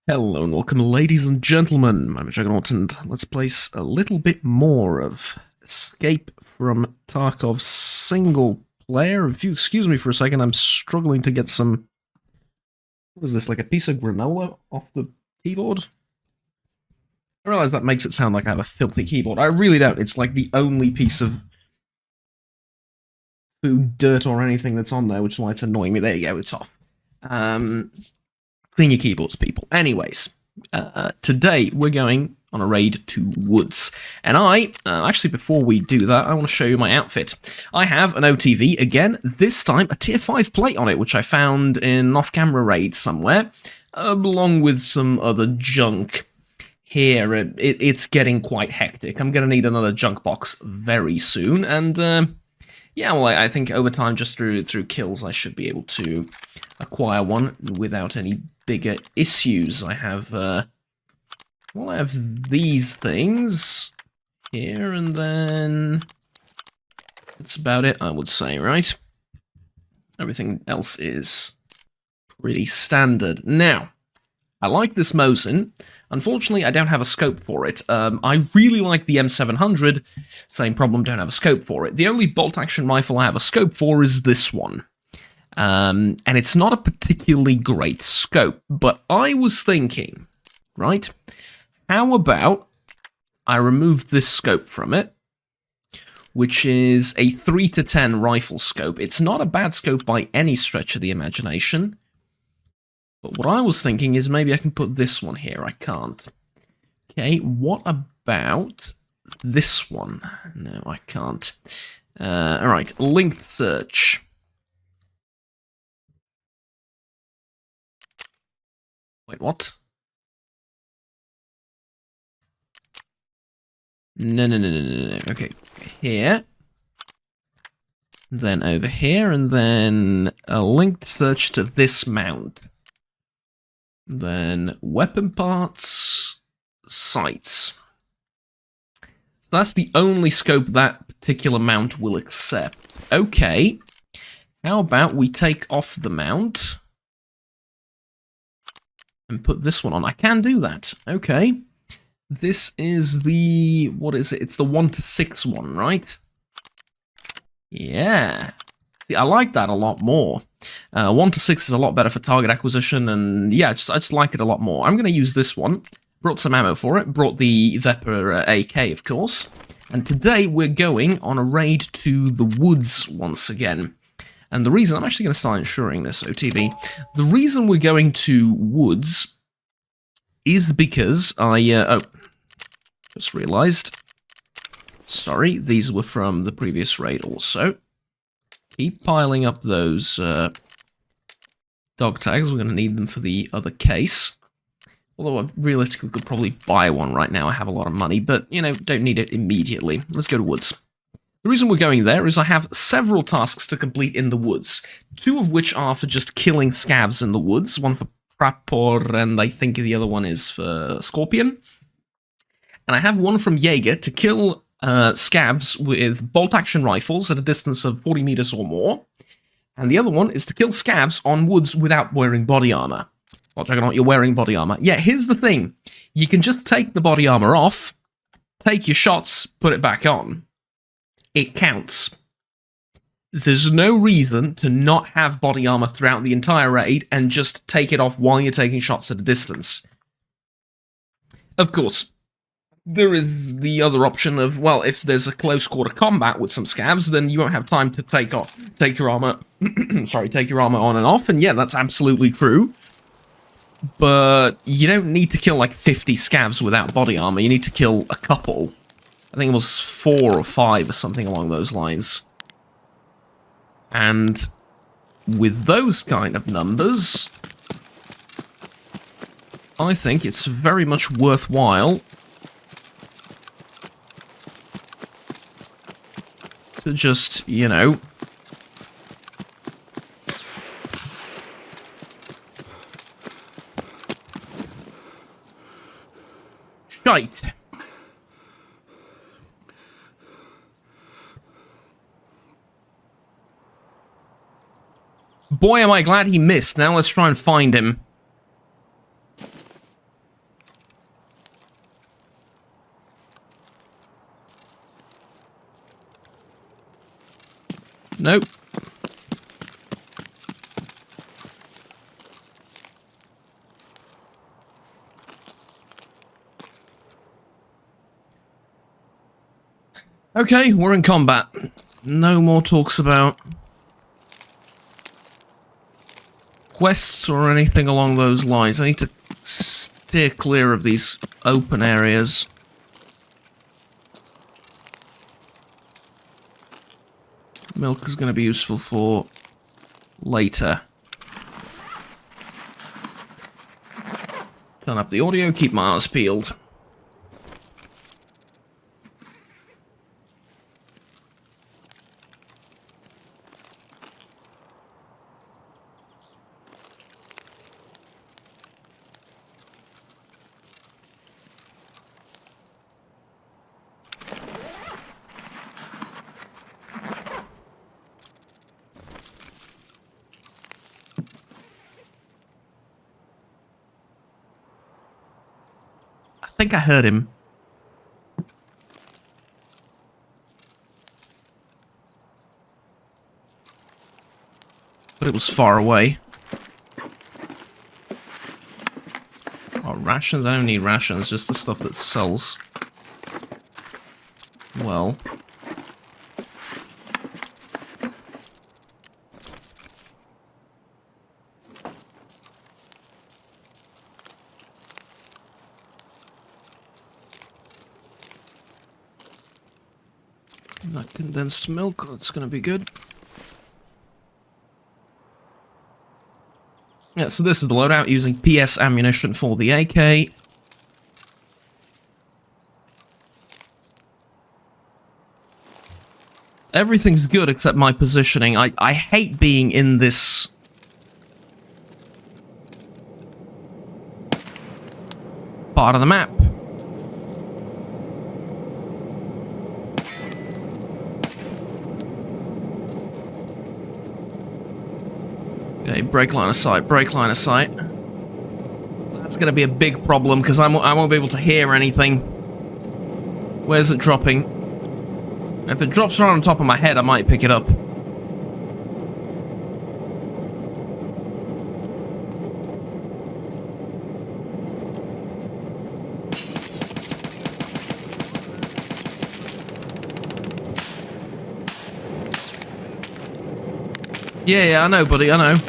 Hello and welcome, ladies and gentlemen. I'm Juggernaut, and let's play a little bit more of Escape from Tarkov single player. If you excuse me for a second, I'm struggling to get some. What is this, like a piece of granola off the keyboard? I realize that makes it sound like I have a filthy keyboard. I really don't. It's like the only piece of food, dirt, or anything that's on there, which is why it's annoying me. There you go, it's off. Clean your keyboards, people. Anyways, today we're going on a raid to woods. And actually before we do that, I want to show you my outfit. I have an OTV, again, this time a tier 5 plate on it, which I found in an off-camera raid somewhere, along with some other junk. Here, it's getting quite hectic. I'm going to need another junk box very soon, and yeah, well, I think over time, just through kills, I should be able to acquire one without any bigger issues. I have these things here, and then that's about it, I would say, right? Everything else is pretty standard. Now, I like this Mosin. Unfortunately, I don't have a scope for it. I really like the M700. Same problem, don't have a scope for it. The only bolt-action rifle I have a scope for is this one. And it's not a particularly great scope, but I was thinking, right, how about I remove this scope from it, which is a 3-10 rifle scope. It's not a bad scope by any stretch of the imagination. But what I was thinking is maybe I can put this one here. I can't. Okay, what about this one? No, I can't. Alright, linked search. Wait, what? No. Okay, here. Then over here, and then a linked search to this mount. Then weapon parts, sights. So that's the only scope that particular mount will accept. Okay, how about we take off the mount and put this one on? I can do that. Okay, this is the, what is it? It's the 1-6 one, right? Yeah. See, I like that a lot more. 1-6 is a lot better for target acquisition, and yeah, I just like it a lot more. I'm going to use this one. Brought some ammo for it. Brought the Vepr AK, of course. And today we're going on a raid to the woods once again. And the reason, I'm actually going to start insuring this, OTV. The reason we're going to woods is because oh, just realized. Sorry, these were from the previous raid also. Keep piling up those dog tags. We're going to need them for the other case. Although I realistically could probably buy one right now. I have a lot of money, but, you know, don't need it immediately. Let's go to woods. The reason we're going there is I have several tasks to complete in the woods. 2 of which are for just killing scavs in the woods. One for Prapor, and I think the other one is for Scorpion. And I have one from Jaeger to kill scavs with bolt-action rifles at a distance of 40 meters or more. And the other one is to kill scavs on woods without wearing body armor. Well, Juggernaut, you're wearing body armor. Yeah, here's the thing. You can just take the body armor off, take your shots, put it back on. It counts. There's no reason to not have body armor throughout the entire raid and just take it off while you're taking shots at a distance. Of course, there is the other option of, well, if there's a close quarter combat with some scavs, then you won't have time to take your armor, take your armor on and off, and yeah, that's absolutely true. But you don't need to kill like 50 scavs without body armor, you need to kill a couple. I think it was 4 or 5 or something along those lines. And with those kind of numbers, I think it's very much worthwhile to just, you know, shite. Boy, am I glad he missed. Now let's try and find him. Nope. Okay, we're in combat. No more talks about quests or anything along those lines. I need to steer clear of these open areas. Milk is going to be useful for later. Turn up the audio, keep my eyes peeled. I think I heard him. But it was far away. Oh, rations? I don't need rations, just the stuff that sells. Well. That condensed milk, that's gonna be good. Yeah, so this is the loadout using PS ammunition for the AK. Everything's good except my positioning. I hate being in this part of the map. Okay, brake line of sight, brake line of sight. That's going to be a big problem because I won't be able to hear anything. Where's it dropping? If it drops right on top of my head, I might pick it up. Yeah, I know, buddy, I know.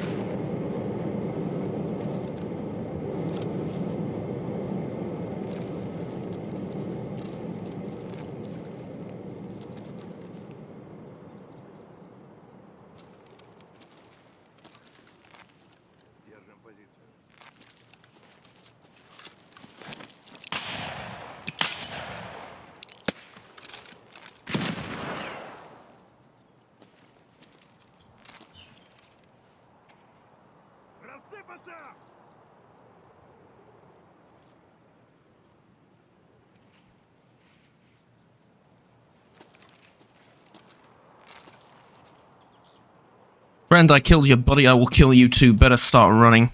Friend, I killed your buddy, I will kill you too. Better start running.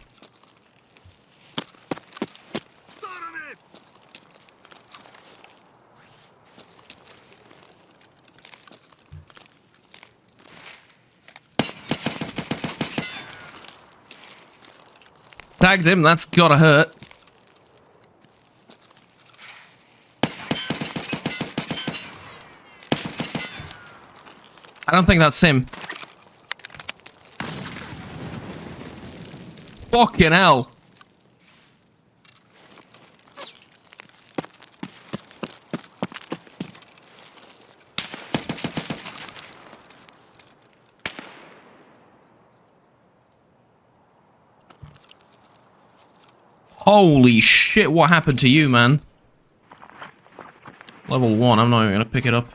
Tagged him, that's gotta hurt. I don't think that's him. Fucking hell. Holy shit, what happened to you, man? Level 1, I'm not even gonna pick it up.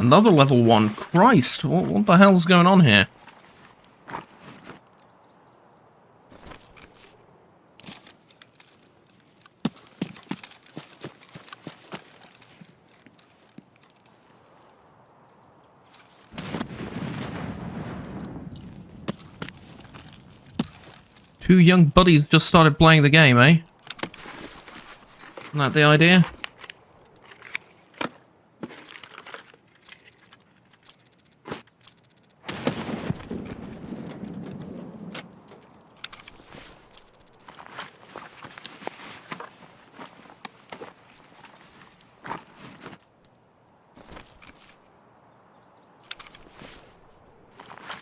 Another level 1. Christ, what the hell's going on here? Two young buddies just started playing the game, eh? Isn't that the idea?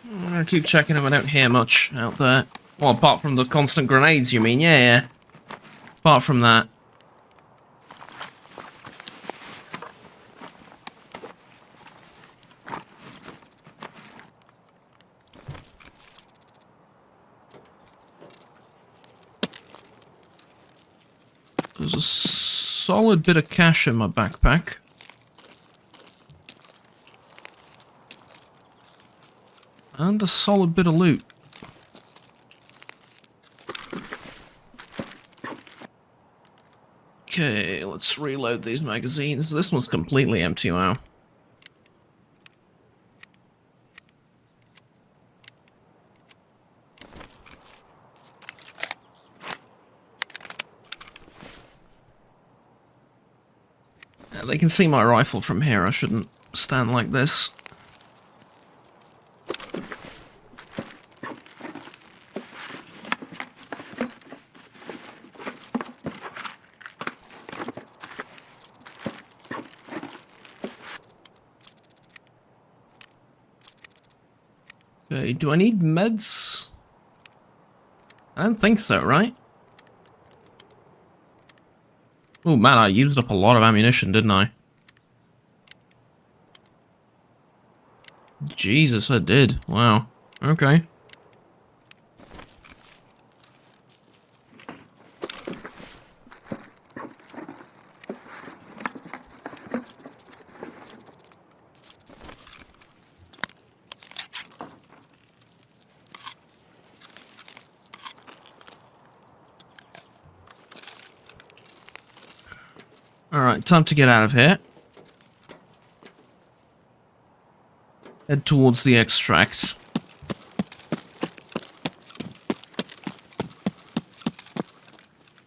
I'm gonna keep checking if I don't hear much out there. Well, apart from the constant grenades, you mean? Yeah. Apart from that. There's a solid bit of cash in my backpack. And a solid bit of loot. Okay, let's reload these magazines. This one's completely empty now. They can see my rifle from here. I shouldn't stand like this. Okay, do I need meds? I don't think so, right? Oh man, I used up a lot of ammunition, didn't I? Jesus, I did. Wow. Okay. Alright, time to get out of here. Head towards the extract.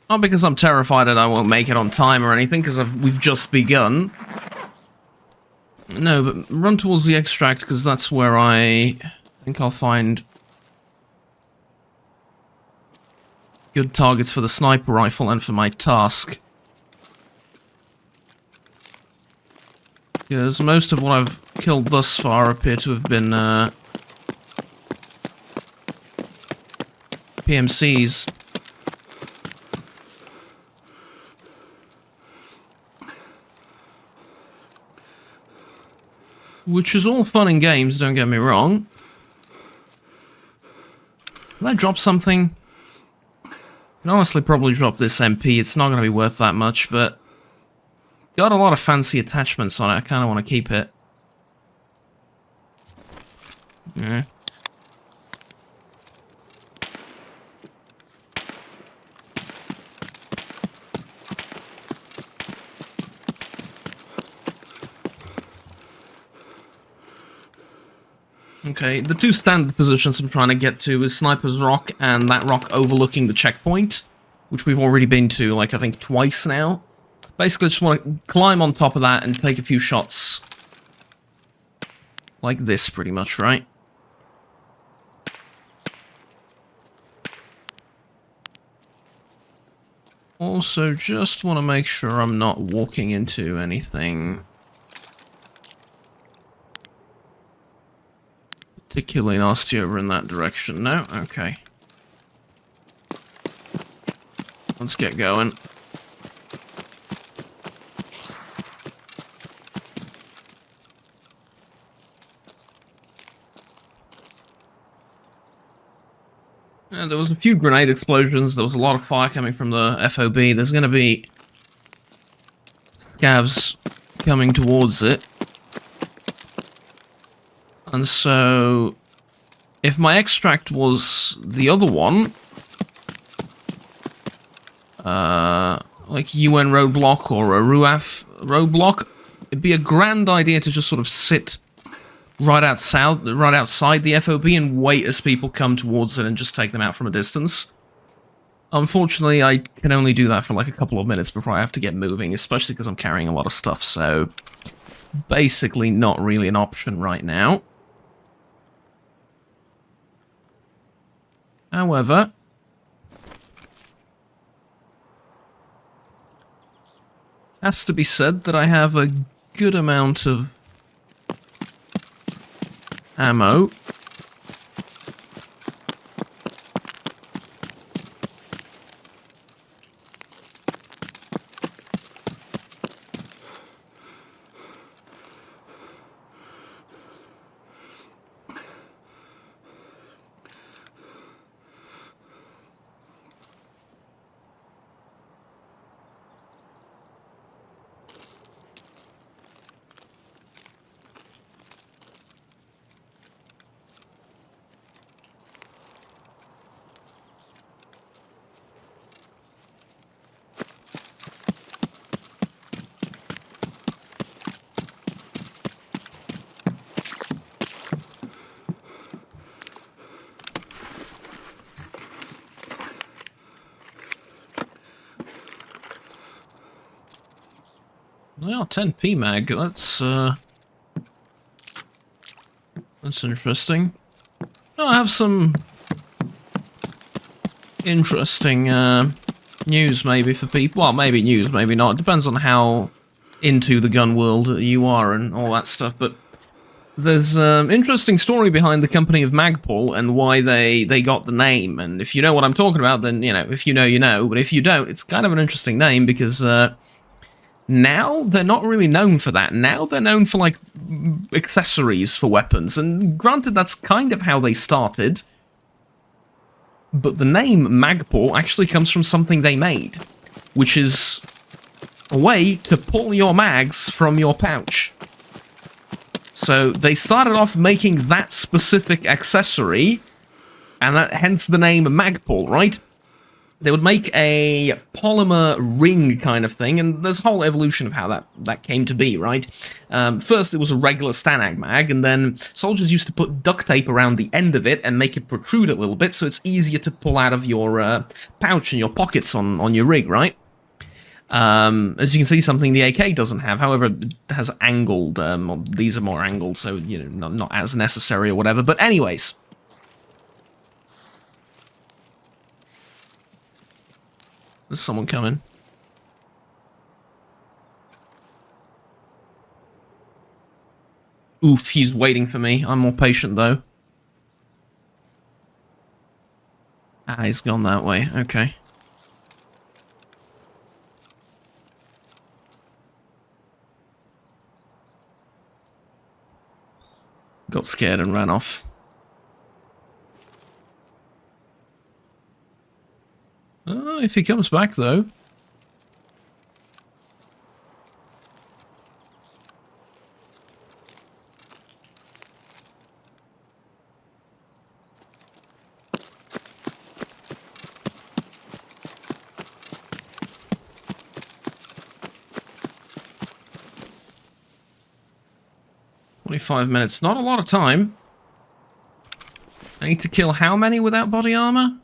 Not because I'm terrified that I won't make it on time or anything, because we've just begun. No, but run towards the extract, because that's where I think I'll find good targets for the sniper rifle and for my task. Because most of what I've killed thus far appear to have been PMCs. Which is all fun and games, don't get me wrong. Can I drop something? I can honestly probably drop this MP, it's not going to be worth that much, but got a lot of fancy attachments on it, I kind of want to keep it. Yeah. Okay, the two standard positions I'm trying to get to is Sniper's Rock and that rock overlooking the checkpoint, which we've already been to, like, I think twice now. Basically, just want to climb on top of that and take a few shots. Like this, pretty much, right? Also, just want to make sure I'm not walking into anything particularly nasty over in that direction. No? Okay. Let's get going. There was a few grenade explosions, there was a lot of fire coming from the FOB, there's going to be scavs coming towards it. And so, if my extract was the other one, like UN roadblock or a RUAF roadblock, it'd be a grand idea to just sort of sit right outside the FOB and wait as people come towards it and just take them out from a distance. Unfortunately, I can only do that for like a couple of minutes before I have to get moving, especially because I'm carrying a lot of stuff, so basically not really an option right now. However, has to be said that I have a good amount of ammo. Well, 10p mag, that's interesting. Oh, I have some interesting news maybe for people. Well, maybe news, maybe not. It depends on how into the gun world you are and all that stuff, but there's an interesting story behind the company of Magpul and why they got the name, and if you know what I'm talking about, then, you know, if you know, you know, but if you don't, it's kind of an interesting name because now they're not really known for that. Now they're known for, like, accessories for weapons, and granted, that's kind of how they started, but the name Magpul actually comes from something they made, which is a way to pull your mags from your pouch. So they started off making that specific accessory, and hence the name Magpul, right? They would make a polymer ring kind of thing, and there's a whole evolution of how that came to be, right? First, it was a regular Stanag mag, and then soldiers used to put duct tape around the end of it and make it protrude a little bit, so it's easier to pull out of your pouch and your pockets on your rig, right? As you can see, something the AK doesn't have. However, it has angled. These are more angled, so, you know, not as necessary or whatever. But anyways. There's someone coming. Oof, he's waiting for me. I'm more patient, though. Ah, he's gone that way. Okay. Got scared and ran off. If he comes back, though. "25 minutes, not a lot of time. I need to kill how many without body armor?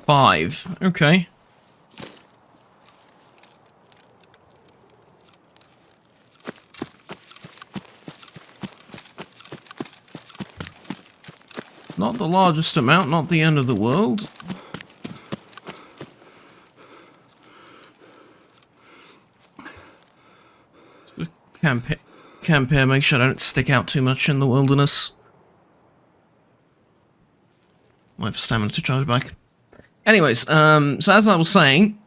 5. Okay. Not the largest amount, not the end of the world. Camp here, make sure I don't stick out too much in the wilderness. Wait for stamina to charge back. Anyways, so as I was saying,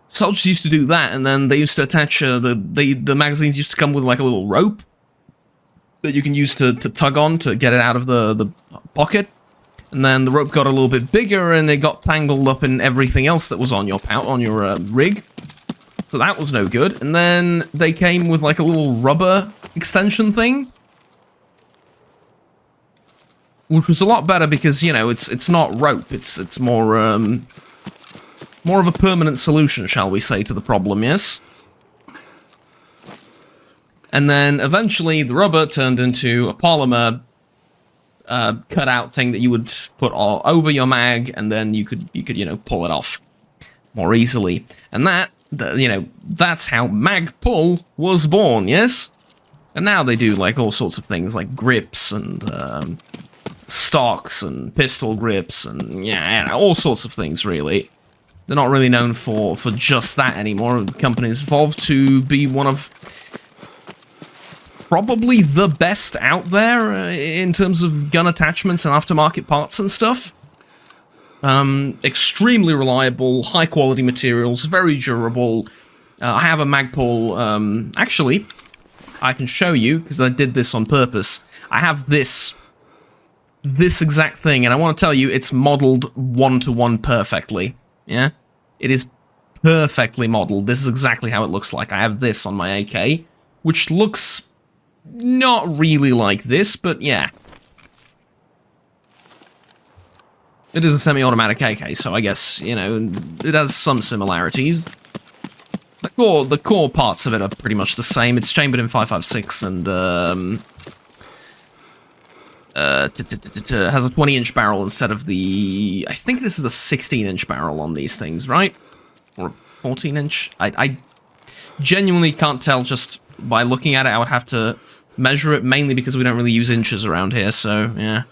soldiers used to do that, and then they used to attach, the magazines used to come with like a little rope that you can use to tug on to get it out of the pocket, and then the rope got a little bit bigger, and it got tangled up in everything else that was on your rig, so that was no good, and then they came with like a little rubber extension thing, which was a lot better because, you know, it's not rope, it's more of a permanent solution, shall we say, to the problem, yes? And then eventually the rubber turned into a polymer cutout thing that you would put all over your mag, and then you could pull it off more easily. And that's how mag pull was born. Yes. And now they do like all sorts of things like grips and stocks and pistol grips and yeah, all sorts of things really. They're not really known for just that anymore. The company's evolved to be one of probably the best out there in terms of gun attachments and aftermarket parts and stuff. Extremely reliable, high quality materials, very durable. I have a Magpul, actually, I can show you, because I did this on purpose. I have this exact thing, and I want to tell you, it's modeled one-to-one perfectly. Yeah? It is perfectly modeled. This is exactly how it looks like. I have this on my AK, which looks not really like this, but yeah. It is a semi-automatic AK, so I guess, it has some similarities. The core parts of it are pretty much the same. It's chambered in 5.56 and has a 20-inch barrel instead of the... I think this is a 16-inch barrel on these things, right? Or 14-inch? I genuinely can't tell just by looking at it. I would have to measure it, mainly because we don't really use inches around here, so yeah.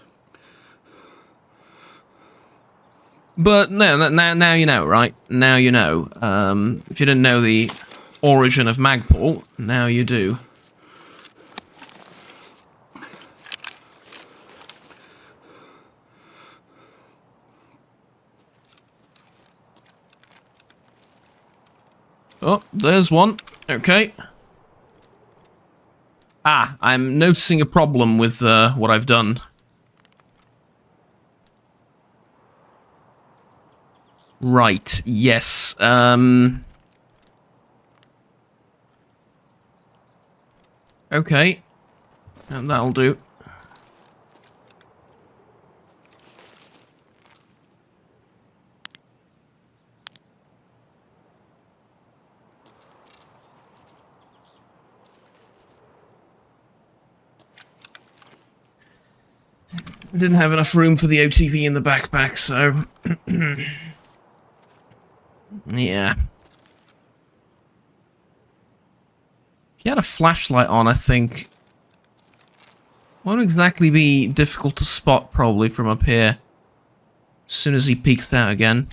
But no, now you know, right? Now you know. If you didn't know the origin of Magpul, now you do. Oh, there's one. Okay. Ah, I'm noticing a problem with what I've done. Right, yes. Okay. And that'll do. Didn't have enough room for the OTV in the backpack, so... Yeah. If you had a flashlight on, I think... Won't exactly be difficult to spot, probably, from up here. As soon as he peeks out again.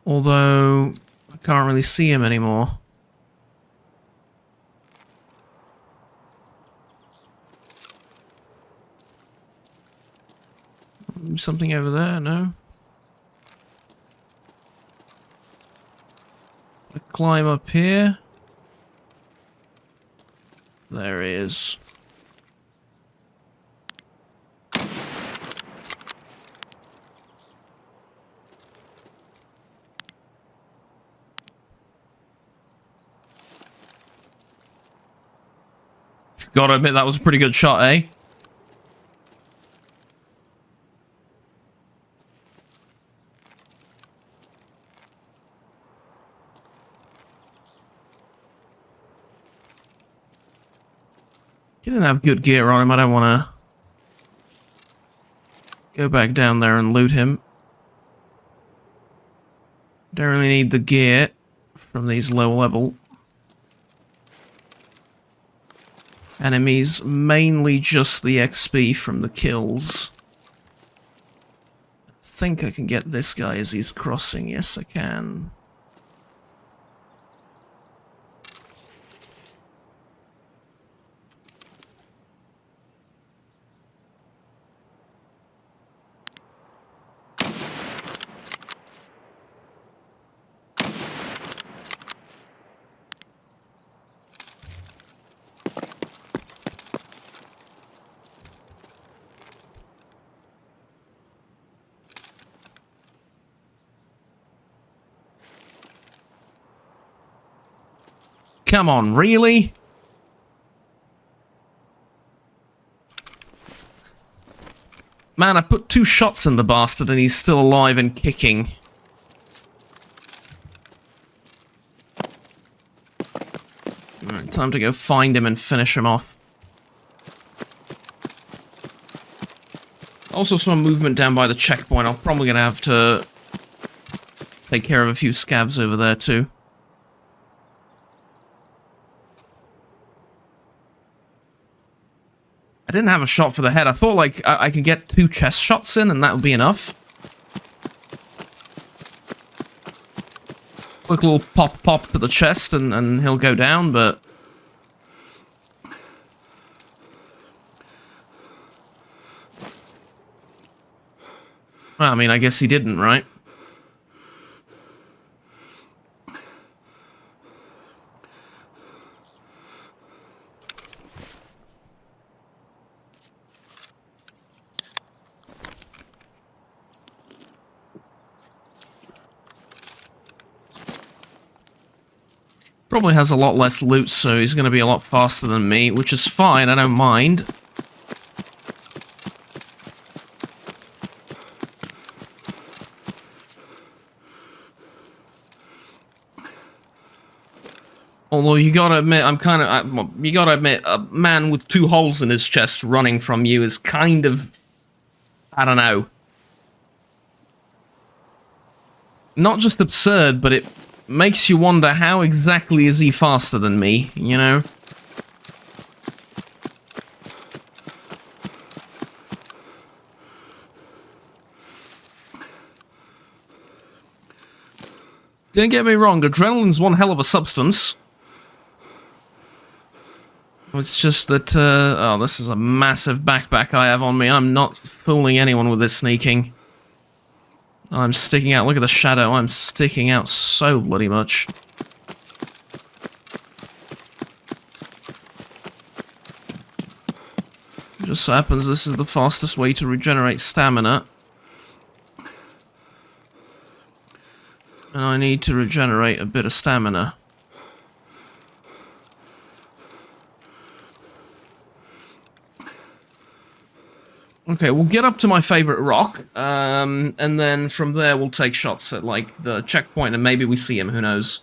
Although... I can't really see him anymore. Something over there, no? I climb up here. There he is. Gotta admit, that was a pretty good shot, eh? He didn't have good gear on him. I don't want to go back down there and loot him. Don't really need the gear from these low level enemies, mainly just the XP from the kills. I think I can get this guy as he's crossing. Yes, I can. Come on, really? Man, I put 2 shots in the bastard and he's still alive and kicking. Time to go find him and finish him off. Also some movement down by the checkpoint. I'm probably going to have to take care of a few scavs over there too. I didn't have a shot for the head. I thought, like, I could get 2 chest shots in and that would be enough. Quick little pop to the chest and he'll go down, but... Well, I mean, I guess he didn't, right? Probably has a lot less loot, so he's going to be a lot faster than me, which is fine, I don't mind. Although you gotta admit, you gotta admit, a man with 2 holes in his chest running from you is kind of... I don't know. Not just absurd, but it makes you wonder how exactly is he faster than me, you know? Don't get me wrong, adrenaline's one hell of a substance. It's just that, oh, this is a massive backpack I have on me. I'm not fooling anyone with this sneaking. I'm sticking out. Look at the shadow. I'm sticking out so bloody much. Just so happens this is the fastest way to regenerate stamina. And I need to regenerate a bit of stamina. Okay, we'll get up to my favorite rock, and then from there we'll take shots at, like, the checkpoint, and maybe we see him, who knows.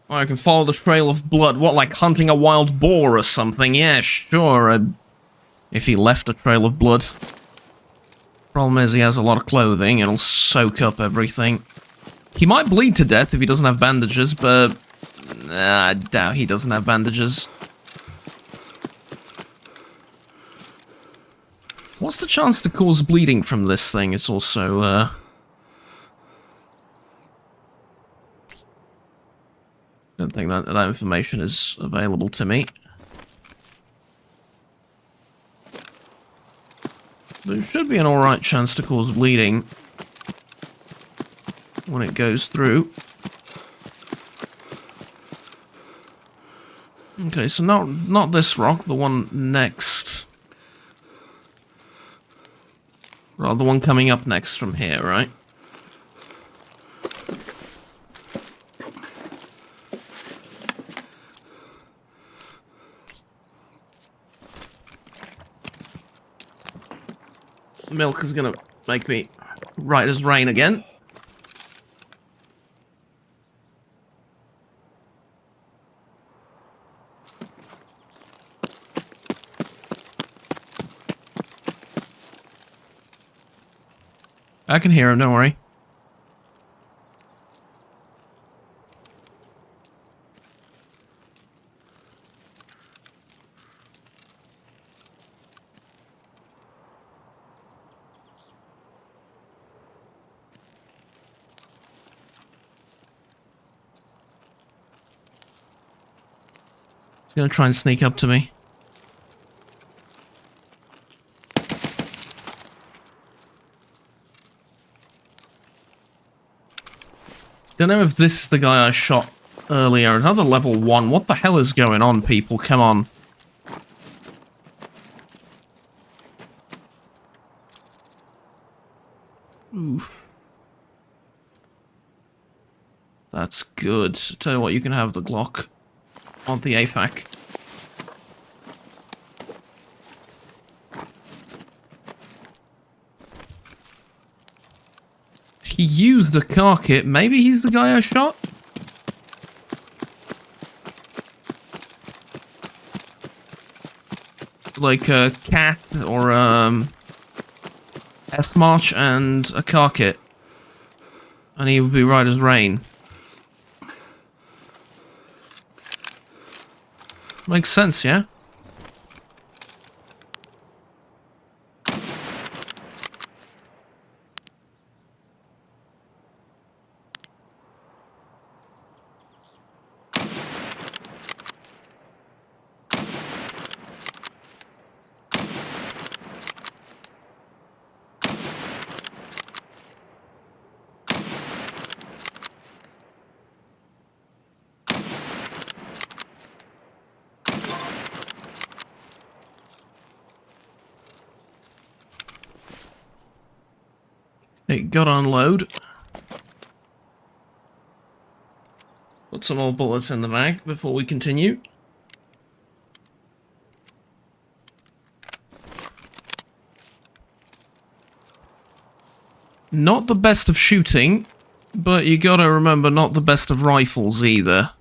Or I can follow the trail of blood. What, like hunting a wild boar or something? Yeah, sure, if he left a trail of blood. Problem is he has a lot of clothing, it'll soak up everything. He might bleed to death if he doesn't have bandages, but... I doubt he doesn't have bandages. What's the chance to cause bleeding from this thing? It's also, don't think that information is available to me. There should be an alright chance to cause bleeding when it goes through. Okay, so not this rock, the one next. Well, the one coming up next from here, right? Milk is gonna make me right as rain again. I can hear him, don't worry. He's gonna try and sneak up to me. Don't know if this is the guy I shot earlier. Another level 1. What the hell is going on, people? Come on. Oof. That's good. Tell you what, you can have the Glock. I want the AFAC. He used the car kit. Maybe he's the guy I shot? like a cat or S-March and a car kit. And he would be right as rain. Makes sense, yeah? It got to unload. Put some more bullets in the mag before we continue. Not the best of shooting, but you gotta remember, not the best of rifles either.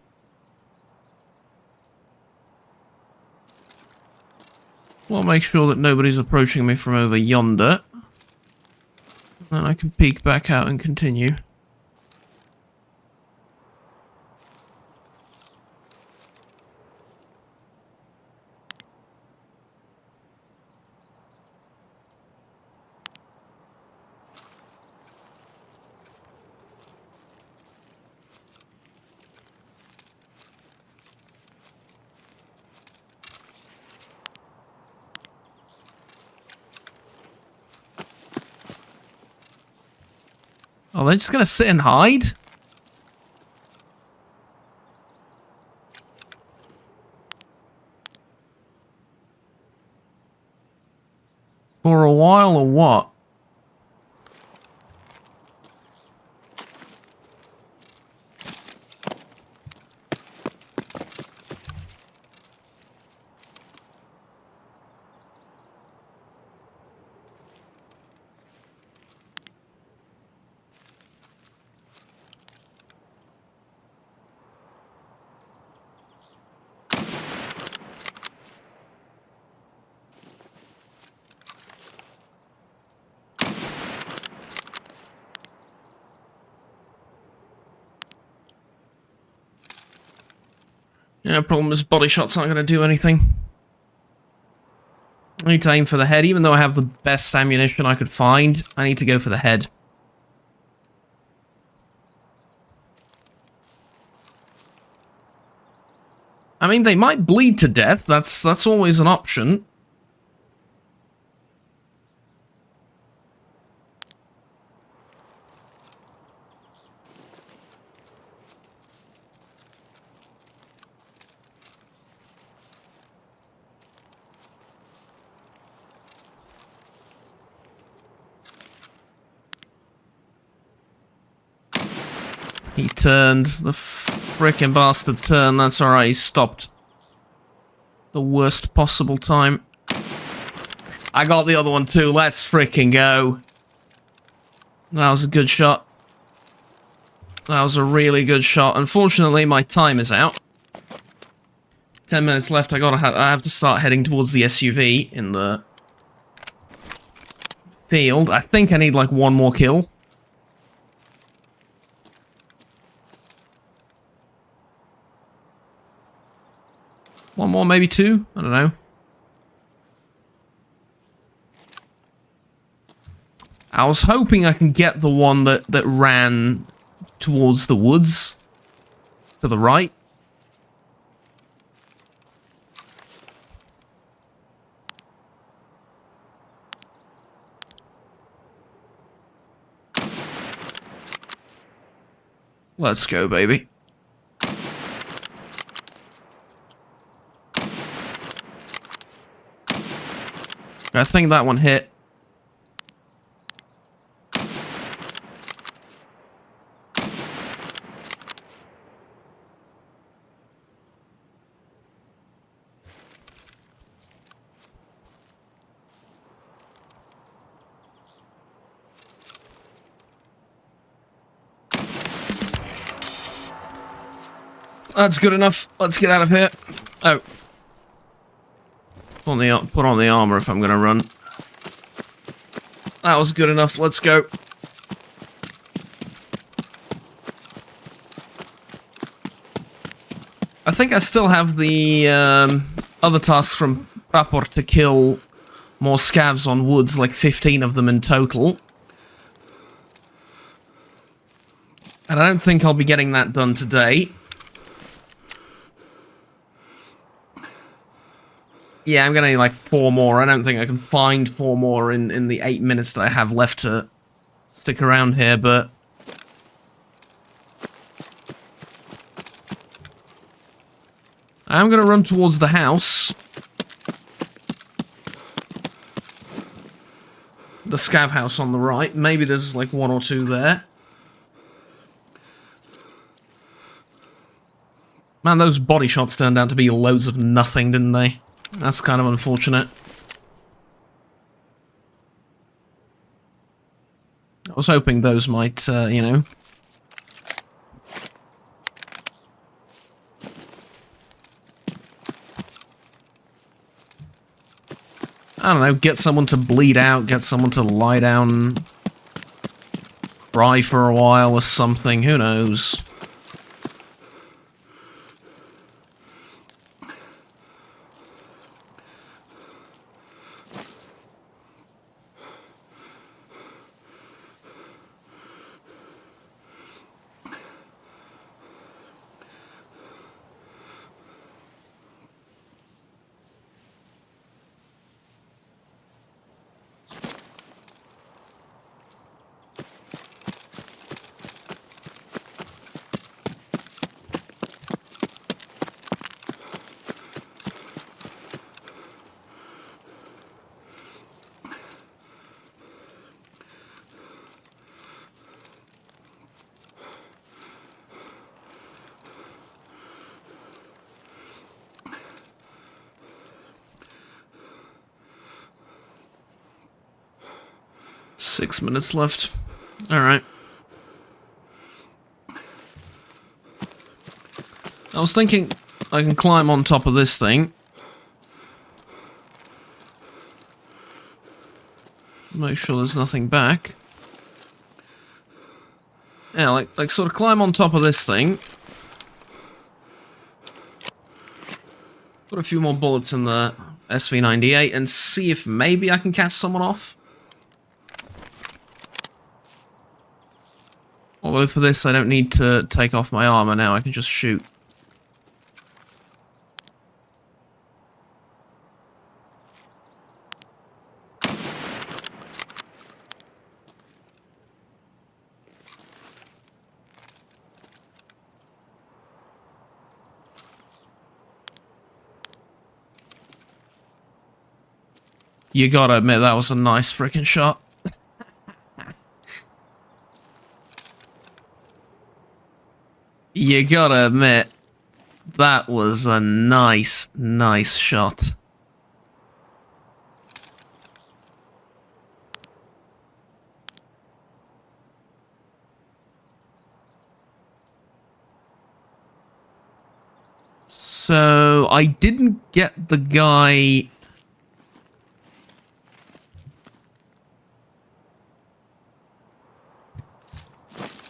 Well, make sure that nobody's approaching me from over yonder. Then I can peek back out and continue. Oh, they're just gonna sit and hide? For a while or what? Yeah, problem is body shots aren't going to do anything. I need to aim for the head. Even though I have the best ammunition I could find, I need to go for the head. I mean, they might bleed to death. That's always an option. He turned. The frickin' bastard turned. That's alright, he stopped. The worst possible time. I got the other one too. Let's frickin' go. That was a good shot. That was a really good shot. Unfortunately, my time is out. 10 minutes left. I have to start heading towards the SUV in the field. I think I need like one more kill. One more, maybe two? I don't know. I was hoping I can get the one that ran towards the woods. To the right. Let's go, baby. I think that one hit. That's good enough. Let's get out of here. Oh. Put on the armor if I'm gonna run. That was good enough. Let's go. I think I still have the other tasks from Rapport to kill more scavs on woods, like 15 of them in total. And I don't think I'll be getting that done today. Yeah, I'm gonna need like 4 more. I don't think I can find 4 more in the 8 minutes that I have left to stick around here, but... I'm gonna run towards the house. The scav house on the right. Maybe there's like 1 or 2 there. Man, those body shots turned out to be loads of nothing, didn't they? That's kind of unfortunate. I was hoping those might, you know... I don't know, get someone to bleed out, get someone to lie down, cry for a while or something, who knows. Six minutes left. Alright. I was thinking I can climb on top of this thing. Make sure there's nothing back. Yeah, like sort of climb on top of this thing. Put a few more bullets in the SV98 and see if maybe I can catch someone off. Although for this I don't need to take off my armor now, I can just shoot. You gotta admit that was a nice freaking shot. You gotta admit, that was a nice shot. So, I didn't get the guy...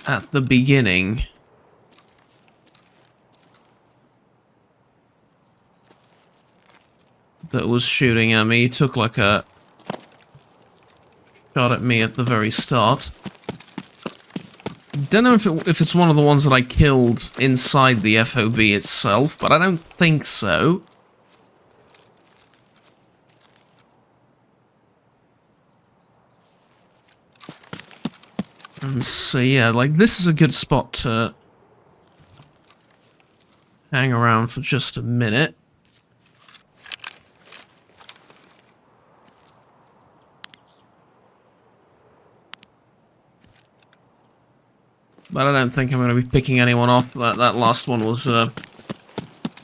at the beginning. That was shooting at me. He took like a shot at me at the very start. Don't know if it's one of the ones that I killed inside the FOB itself, but I don't think so. And so yeah, like this is a good spot to hang around for just a minute. But I don't think I'm going to be picking anyone off. That last one was the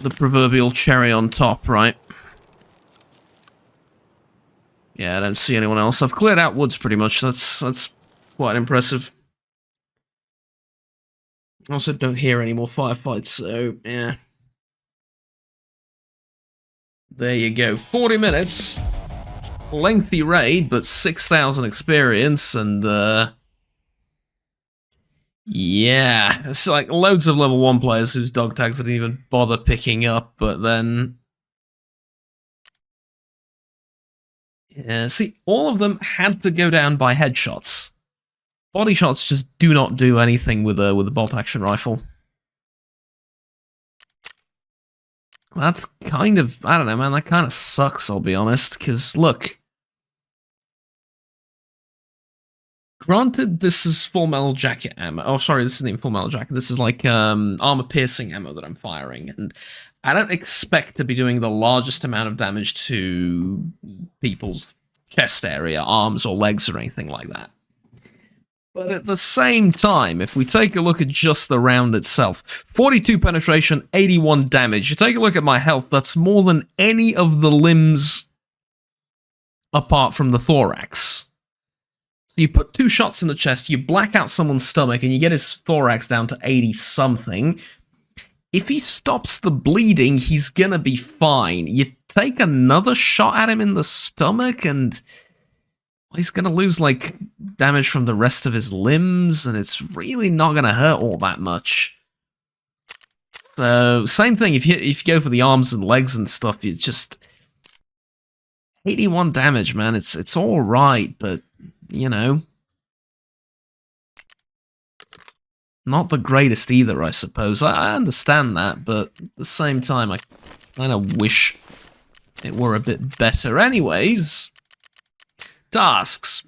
proverbial cherry on top, right? Yeah, I don't see anyone else. I've cleared out woods pretty much. That's quite impressive. Also, don't hear any more firefights, so yeah. There you go. 40 minutes. Lengthy raid, but 6,000 experience, and yeah, it's like loads of level 1 players whose dog tags I didn't even bother picking up, but then... Yeah, see, all of them had to go down by headshots. Body shots just do not do anything with a bolt-action rifle. That's kind of... I don't know, man, that kind of sucks, I'll be honest, because, look... Granted, this is full metal jacket ammo. Oh, sorry, this isn't even full metal jacket. This is like armor-piercing ammo that I'm firing, and I don't expect to be doing the largest amount of damage to people's chest area, arms or legs or anything like that. But at the same time, if we take a look at just the round itself, 42 penetration, 81 damage. You take a look at my health, that's more than any of the limbs apart from the thorax. So you put 2 shots in the chest, you black out someone's stomach, and you get his thorax down to 80-something. If he stops the bleeding, he's gonna be fine. You take another shot at him in the stomach, and he's gonna lose, like, damage from the rest of his limbs, and it's really not gonna hurt all that much. So, same thing, if you go for the arms and legs and stuff, it's just... 81 damage, man, it's alright, but... You know, not the greatest either, I suppose. I understand that, but at the same time, I kind of wish it were a bit better. Anyways, tasks.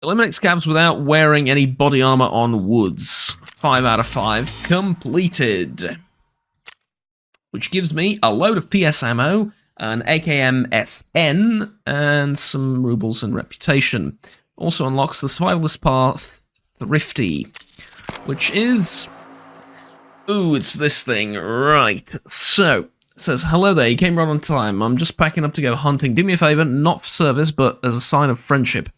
Eliminate scavs without wearing any body armor on woods. 5 out of 5 completed. Which gives me a load of PS ammo, an AKM SN, and some rubles and reputation. Also unlocks the survivalist path Thrifty, which is... Ooh, it's this thing. Right. So, it says, hello there, you came right on time. I'm just packing up to go hunting. Do me a favor, not for service, but as a sign of friendship.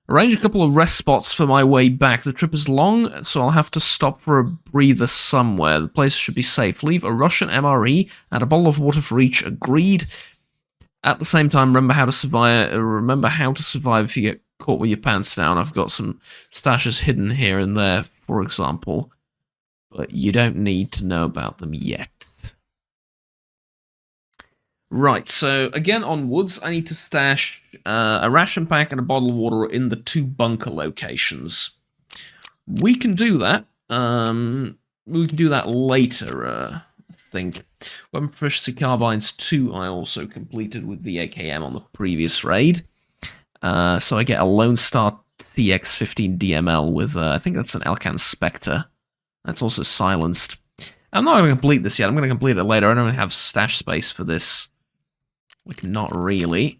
Arrange a couple of rest spots for my way back. The trip is long, so I'll have to stop for a breather somewhere. The place should be safe. Leave a Russian MRE and a bottle of water for each. Agreed. At the same time, remember how to survive. If you get caught with your pants down. I've got some stashes hidden here and there, for example, but you don't need to know about them yet. Right, so again on woods, I need to stash a ration pack and a bottle of water in the 2 bunker locations. We can do that. We can do that later, I think. Weapon Proficiency Carbines 2 I also completed with the AKM on the previous raid. So I get a Lone Star TX15 DML with, I think that's an Elcan Spectre. That's also silenced. I'm not going to complete this yet. I'm going to complete it later. I don't have stash space for this. Like, not really.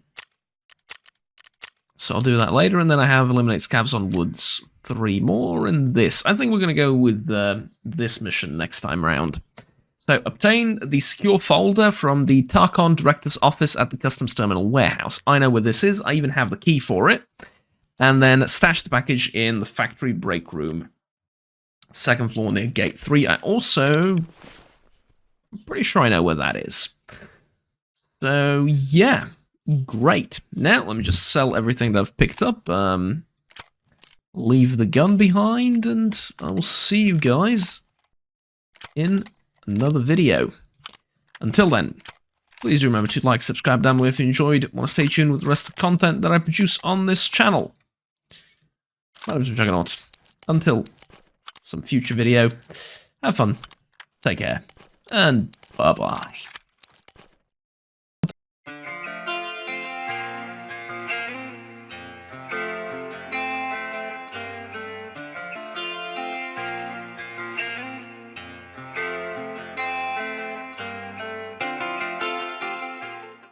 So I'll do that later, and then I have Eliminate Scavs on Woods 3 more, and this. I think we're going to go with this mission next time around. So, obtain the secure folder from the Tarkov Director's office at the Customs Terminal Warehouse. I know where this is, I even have the key for it. And then stash the package in the factory break room. 2nd floor near Gate 3. I'm pretty sure I know where that is. So, yeah. Great. Now, let me just sell everything that I've picked up. Leave the gun behind, and I will see you guys in another video. Until then, please do remember to like, subscribe down below if you enjoyed. Want to stay tuned with the rest of the content that I produce on this channel. My name is Juggernaut. Until some future video, have fun, take care, and bye-bye.